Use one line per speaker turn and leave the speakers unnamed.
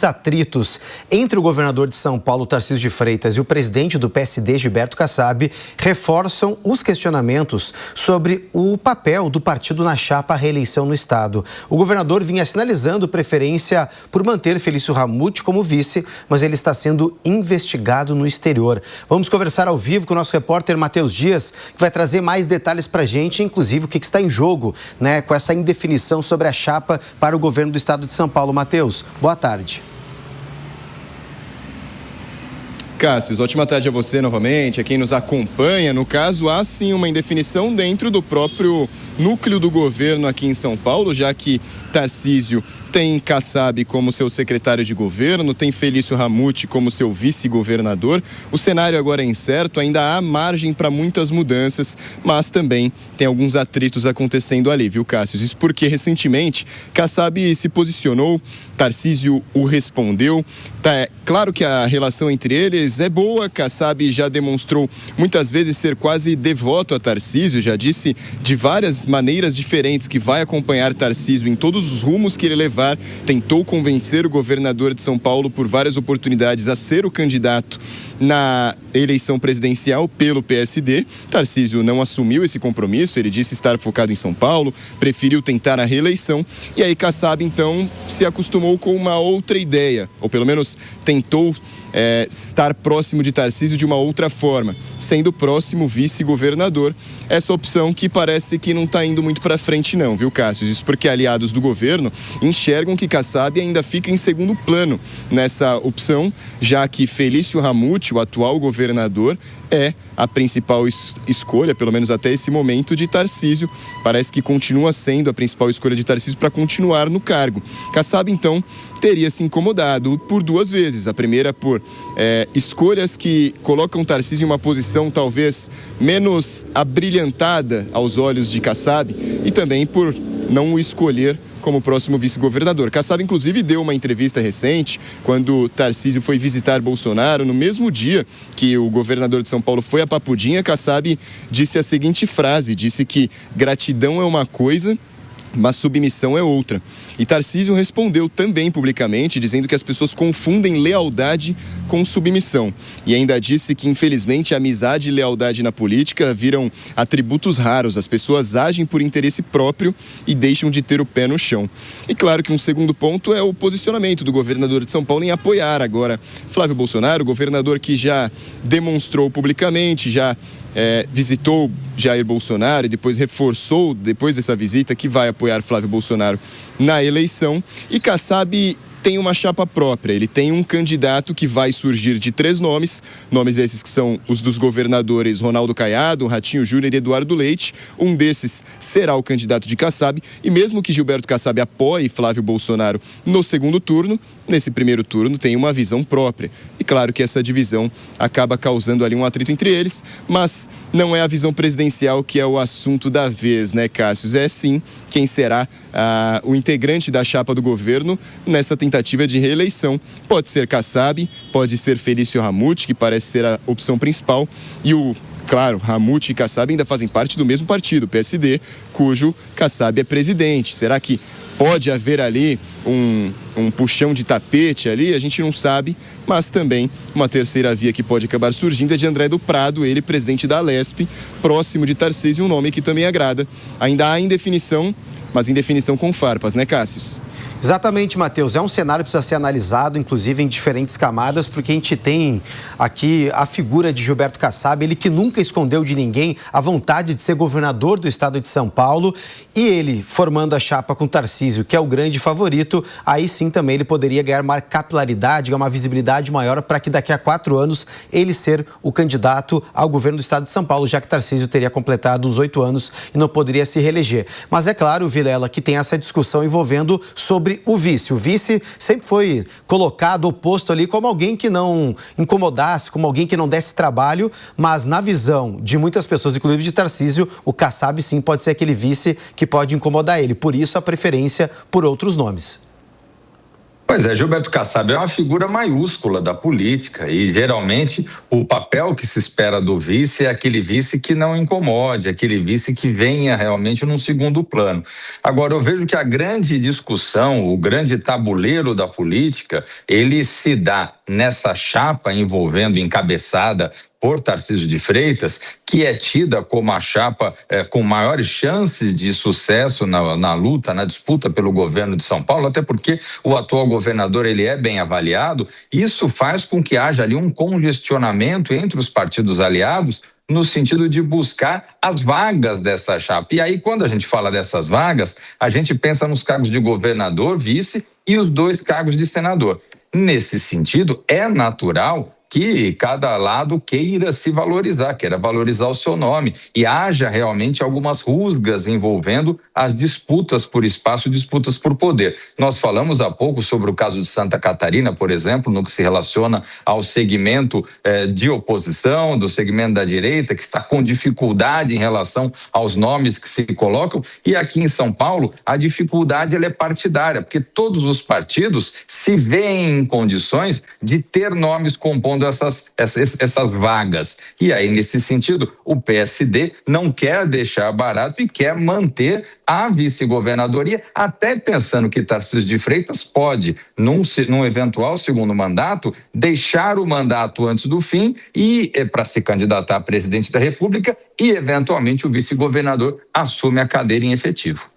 Atritos entre o governador de São Paulo, Tarcísio de Freitas, e o presidente do PSD, Gilberto Kassab, reforçam os questionamentos sobre o papel do partido na chapa à reeleição no estado. O governador vinha sinalizando preferência por manter Felício Ramute como vice, mas ele está sendo investigado no exterior. Vamos conversar ao vivo com o nosso repórter Matheus Dias, que vai trazer mais detalhes para a gente, inclusive o que está em jogo, né, com essa indefinição sobre a chapa para o governo do estado de São Paulo. Matheus, boa tarde.
Cássio, ótima tarde a você novamente, a quem nos acompanha. No caso, há sim uma indefinição dentro do próprio núcleo do governo aqui em São Paulo, já que Tarcísio tem Kassab como seu secretário de governo, tem Felício Ramute como seu vice-governador. O cenário agora é incerto, ainda há margem para muitas mudanças, mas também tem alguns atritos acontecendo ali, viu, Cássio? Isso porque recentemente Kassab se posicionou, Tarcísio o respondeu. É claro que a relação entre eles é boa, Kassab já demonstrou muitas vezes ser quase devoto a Tarcísio, já disse de várias maneiras diferentes que vai acompanhar Tarcísio em todos os rumos que ele levar. Tentou convencer o governador de São Paulo por várias oportunidades a ser o candidato na eleição presidencial pelo PSD. Tarcísio não assumiu esse compromisso, ele disse estar focado em São Paulo, preferiu tentar a reeleição, e aí Kassab então se acostumou com uma outra ideia, ou pelo menos tentou estar próximo de Tarcísio de uma outra forma, sendo o próximo vice-governador. Essa opção que parece que não está indo muito para frente não, viu, Cássio? Isso porque aliados do governo enxergam que Kassab ainda fica em segundo plano nessa opção, já que Felício Ramute, o atual governador, é a principal escolha, pelo menos até esse momento, de Tarcísio. Parece que continua sendo a principal escolha de Tarcísio para continuar no cargo. Kassab, então, teria se incomodado por duas vezes. A primeira por escolhas que colocam Tarcísio em uma posição talvez menos abrilhantada aos olhos de Kassab, e também por não o escolher como próximo vice-governador. Kassab, inclusive, deu uma entrevista recente, quando Tarcísio foi visitar Bolsonaro, no mesmo dia que o governador de São Paulo foi a Papudinha. Kassab disse a seguinte frase, disse que gratidão é uma coisa, mas submissão é outra. E Tarcísio respondeu também publicamente, dizendo que as pessoas confundem lealdade com submissão. E ainda disse que, infelizmente, amizade e lealdade na política viram atributos raros. As pessoas agem por interesse próprio e deixam de ter o pé no chão. E claro que um segundo ponto é o posicionamento do governador de São Paulo em apoiar agora Flávio Bolsonaro, governador que já demonstrou publicamente, já visitou Jair Bolsonaro e depois reforçou, depois dessa visita, que vai apoiar Flávio Bolsonaro na eleição. E Kassab tem uma chapa própria, ele tem um candidato que vai surgir de 3 nomes esses que são os dos governadores Ronaldo Caiado, Ratinho Júnior e Eduardo Leite. Um desses será o candidato de Kassab, e mesmo que Gilberto Kassab apoie Flávio Bolsonaro no segundo turno, nesse primeiro turno tem uma visão própria. E claro que essa divisão acaba causando ali um atrito entre eles, mas não é a visão presidencial que é o assunto da vez, né, Cássio? É sim quem será o integrante da chapa do governo nessa tentativa de reeleição. Pode ser Kassab, pode ser Felício Ramute, que parece ser a opção principal, e claro, Ramute e Kassab ainda fazem parte do mesmo partido, PSD, cujo Kassab é presidente. Será que pode haver ali um puxão de tapete ali? A gente não sabe, mas também uma terceira via que pode acabar surgindo é de André do Prado, ele presidente da Alesp, próximo de Tarcísio, um nome que também agrada. Ainda há indefinição, mas indefinição com farpas, né, Cássio?
Exatamente, Matheus. É um cenário que precisa ser analisado, inclusive em diferentes camadas, porque a gente tem aqui a figura de Gilberto Kassab, ele que nunca escondeu de ninguém a vontade de ser governador do estado de São Paulo, e ele formando a chapa com Tarcísio, que é o grande favorito, aí sim também ele poderia ganhar uma capilaridade, uma visibilidade maior para que daqui a 4 anos ele ser o candidato ao governo do estado de São Paulo, já que Tarcísio teria completado os 8 anos e não poderia se reeleger. Mas é claro, Vilela, que tem essa discussão envolvendo sobre o vice. O vice sempre foi colocado, oposto ali como alguém que não incomodasse, como alguém que não desse trabalho, mas na visão de muitas pessoas, inclusive de Tarcísio, o Kassab sim pode ser aquele vice que pode incomodar ele. Por isso a preferência por outros nomes.
Pois é, Gilberto Kassab é uma figura maiúscula da política e, geralmente, o papel que se espera do vice é aquele vice que não incomode, aquele vice que venha realmente num segundo plano. Agora, eu vejo que a grande discussão, o grande tabuleiro da política, ele se dá nessa chapa encabeçada por Tarcísio de Freitas, que é tida como a chapa com maiores chances de sucesso na luta, na disputa pelo governo de São Paulo, até porque o atual governador ele é bem avaliado. Isso faz com que haja ali um congestionamento entre os partidos aliados no sentido de buscar as vagas dessa chapa. E aí, quando a gente fala dessas vagas, a gente pensa nos cargos de governador, vice e os 2 cargos de senador. Nesse sentido, é natural que cada lado queira se valorizar, queira valorizar o seu nome e haja realmente algumas rusgas envolvendo as disputas por espaço, disputas por poder. Nós falamos há pouco sobre o caso de Santa Catarina, por exemplo, no que se relaciona ao segmento de oposição, do segmento da direita, que está com dificuldade em relação aos nomes que se colocam, e aqui em São Paulo a dificuldade ela é partidária, porque todos os partidos se veem em condições de ter nomes compondo essas vagas. E aí, nesse sentido, o PSD não quer deixar barato e quer manter a vice-governadoria, até pensando que Tarcísio de Freitas pode, num eventual segundo mandato, deixar o mandato antes do fim e para se candidatar a presidente da República e, eventualmente, o vice-governador assume a cadeira em efetivo.